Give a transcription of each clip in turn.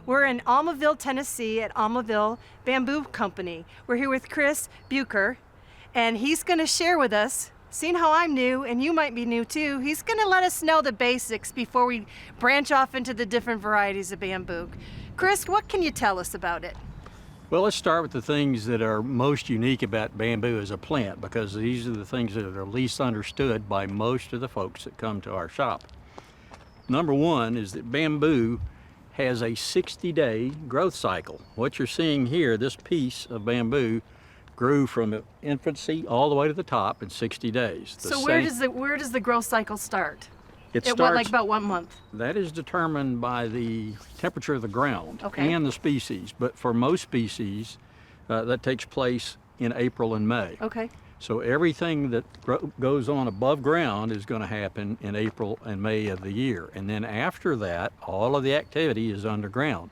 We're in Almaville, Tennessee at Almaville Bamboo Company. We're here with Chris Buker, and he's going to share with us, seeing how I'm new and you might be new too, he's going to let us know the basics before we branch off into the different varieties of bamboo. Chris, what can you tell us about it? Well, let's start with the things that are most unique about bamboo as a plant, because these are the things that are least understood by most of the folks that come to our shop. Number one is that bamboo has a 60-day growth cycle. What you're seeing here, this piece of bamboo grew from infancy all the way to the top in 60 days. So where does the growth cycle start? It starts, like about 1 month? That is determined by the temperature of the ground Okay. and the species. But for most species, that takes place in April and May. Okay. So everything that goes on above ground is going to happen in April and May of the year. And then after that, all of the activity is underground.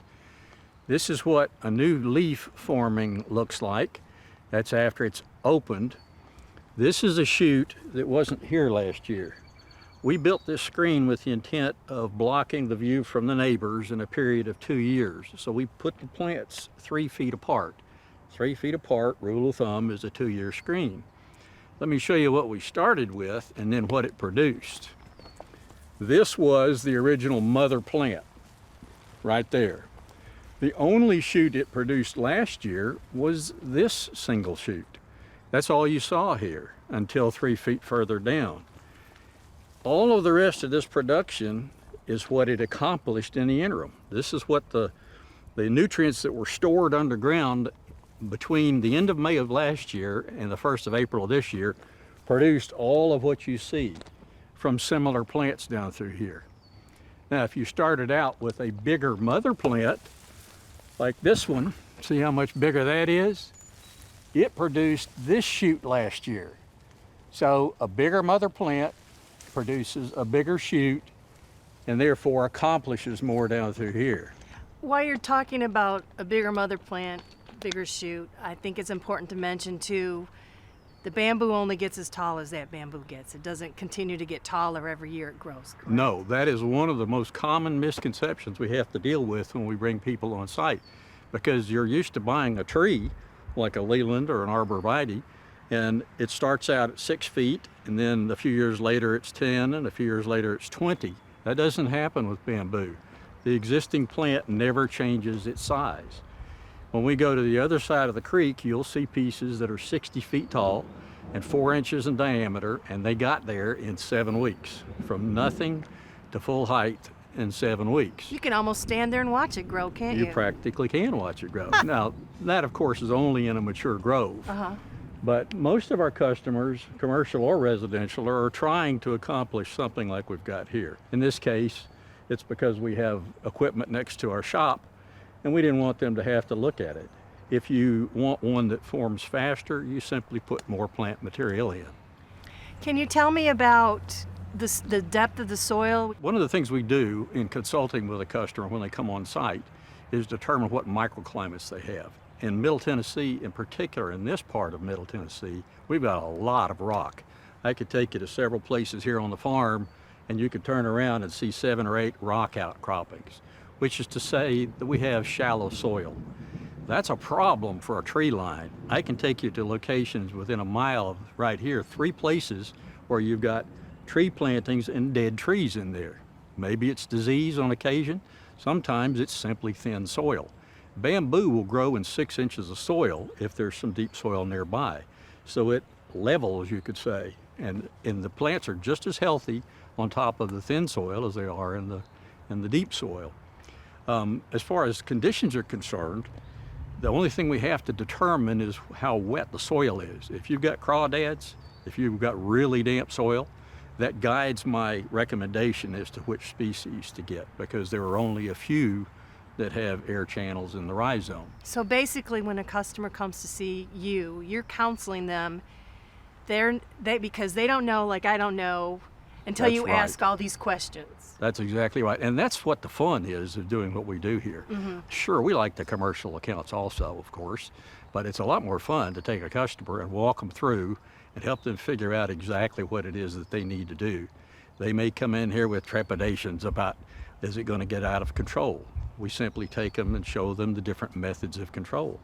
This is what a new leaf forming looks like. That's after it's opened. This is a shoot that wasn't here last year. We built this screen with the intent of blocking the view from the neighbors in a period of 2 years. So we put the plants 3 feet apart. 3 feet apart, rule of thumb, is a 2-year screen. Let me show you what we started with and then what it produced. This was the original mother plant, right there. The only shoot it produced last year was this single shoot. That's all you saw here until 3 feet further down. All of the rest of this production is what it accomplished in the interim. This is what the nutrients that were stored underground between the end of May of last year and the 1st of April of this year produced all of what you see from similar plants down through here. Now, if you started out with a bigger mother plant like this one, see how much bigger that is? It produced this shoot last year. So a bigger mother plant produces a bigger shoot and therefore accomplishes more down through here. While you're talking about a bigger mother plant, bigger shoot, I think it's important to mention too, the bamboo only gets as tall as that bamboo gets. It doesn't continue to get taller every year it grows. Correct? No, that is one of the most common misconceptions we have to deal with when we bring people on site, because you're used to buying a tree like a Leland or an arborvitae, and it starts out at 6 feet, and then a few years later it's 10, and a few years later it's 20. That doesn't happen with bamboo. The existing plant never changes its size. When we go to the other side of the creek, you'll see pieces that are 60 feet tall and 4 inches in diameter, and they got there in 7 weeks, from nothing to full height in 7 weeks. You can almost stand there and watch it grow, can't you? You practically can watch it grow. Now, that of course is only in a mature grove. But most of our customers, commercial or residential, are trying to accomplish something like we've got here. In this case, it's because we have equipment next to our shop, and we didn't want them to have to look at it. If you want one that forms faster, you simply put more plant material in. Can you tell me about the depth of the soil? One of the things we do in consulting with a customer when they come on site is determine what microclimates they have. In Middle Tennessee, in particular, in this part of Middle Tennessee, we've got a lot of rock. I could take you to several places here on the farm, and you could turn around and see 7 or 8 rock outcroppings, which is to say that we have shallow soil. That's a problem for a tree line. I can take you to locations within a mile of right here, 3 places where you've got tree plantings and dead trees in there. Maybe it's disease on occasion. Sometimes it's simply thin soil. Bamboo will grow in 6 inches of soil if there's some deep soil nearby. So it levels, you could say, and the plants are just as healthy on top of the thin soil as they are in the deep soil. As far as conditions are concerned, the only thing we have to determine is how wet the soil is. If you've got crawdads, if you've got really damp soil, that guides my recommendation as to which species to get, because there are only a few that have air channels in the rhizome. So basically when a customer comes to see you, you're counseling them because they don't know, like I don't know, until That's you right. ask all these questions. That's exactly right. And that's what the fun is of doing what we do here. Sure, we like the commercial accounts also, of course, but it's a lot more fun to take a customer and walk them through and help them figure out exactly what it is that they need to do. They may come in here with trepidations about, is it going to get out of control? We simply take them and show them the different methods of control.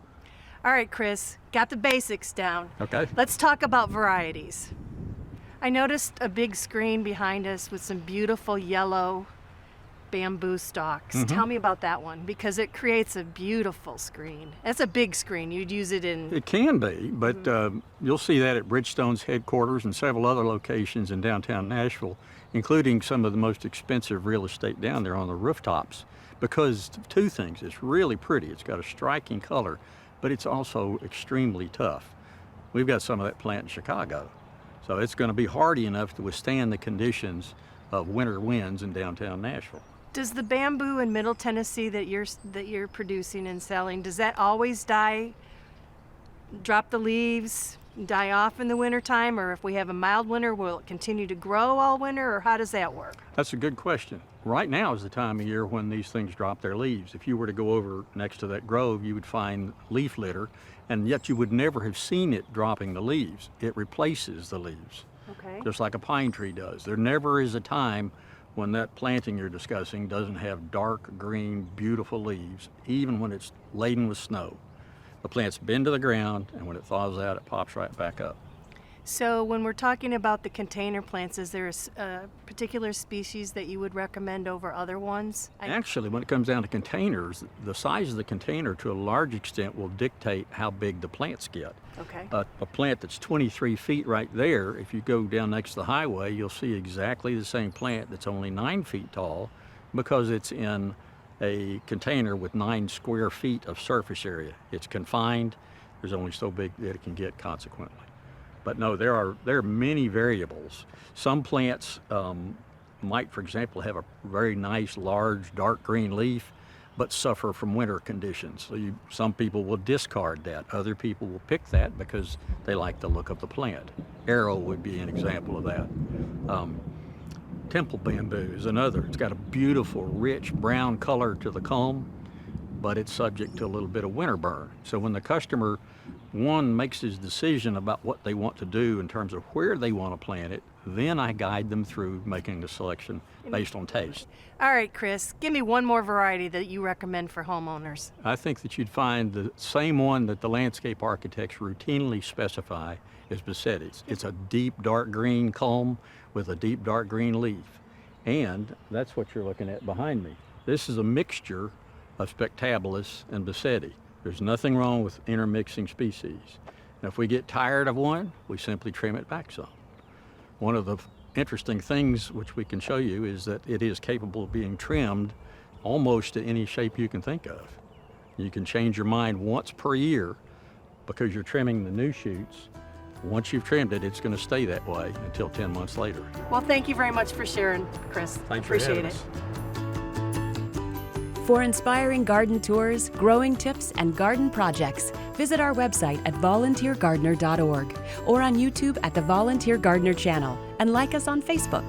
All right, Chris, got the basics down. Okay. Let's talk about varieties. I noticed a big screen behind us with some beautiful yellow bamboo stalks. Tell me about that one, because it creates a beautiful screen. That's a big screen. You'd use it in... It can be, but you'll see that at Bridgestone's headquarters and several other locations in downtown Nashville, including some of the most expensive real estate down there on the rooftops. Because of two things, it's really pretty. It's got a striking color, but it's also extremely tough. We've got some of that plant in Chicago. So it's going to be hardy enough to withstand the conditions of winter winds in downtown Nashville. Does the bamboo in Middle Tennessee that you're producing and selling, does that always die, drop the leaves, die off in the wintertime? Or if we have a mild winter, will it continue to grow all winter, or how does that work? That's a good question. Right now is the time of year when these things drop their leaves. If you were to go over next to that grove, you would find leaf litter, and yet you would never have seen it dropping the leaves. It replaces the leaves, Okay. just like a pine tree does. There never is a time when that planting you're discussing doesn't have dark green, beautiful leaves, even when it's laden with snow. The plant's been to the ground, and when it thaws out, it pops right back up. So when we're talking about the container plants, is there a particular species that you would recommend over other ones? Actually, when it comes down to containers, the size of the container to a large extent will dictate how big the plants get. Okay. A plant that's 23 feet right there, if you go down next to the highway, you'll see exactly the same plant that's only 9 feet tall because it's in a container with 9 square feet of surface area. It's confined. There's only so big that it can get consequently. But no, there are many variables. Some plants might, for example, have a very nice, large, dark green leaf, but suffer from winter conditions. So some people will discard that. Other people will pick that because they like the look of the plant. Arrow would be an example of that. Temple bamboo is another. It's got a beautiful, rich brown color to the culm, but it's subject to a little bit of winter burn. So when the customer, one, makes his decision about what they want to do in terms of where they want to plant it, then I guide them through making the selection based on taste. All right, Chris, give me one more variety that you recommend for homeowners. I think that you'd find the same one that the landscape architects routinely specify as Bassetti's. It's a deep dark green culm with a deep dark green leaf. And that's what you're looking at behind me. This is a mixture of Spectabilis and Bassetti. There's nothing wrong with intermixing species. And if we get tired of one, we simply trim it back some. One of the interesting things which we can show you is that it is capable of being trimmed almost to any shape you can think of. You can change your mind once per year because you're trimming the new shoots. Once you've trimmed it, it's going to stay that way until 10 months later. Well, thank you very much for sharing, Chris. Thanks for Appreciate having it. us. For inspiring garden tours, growing tips, and garden projects, visit our website at volunteergardener.org or on YouTube at the Volunteer Gardener channel, and like us on Facebook.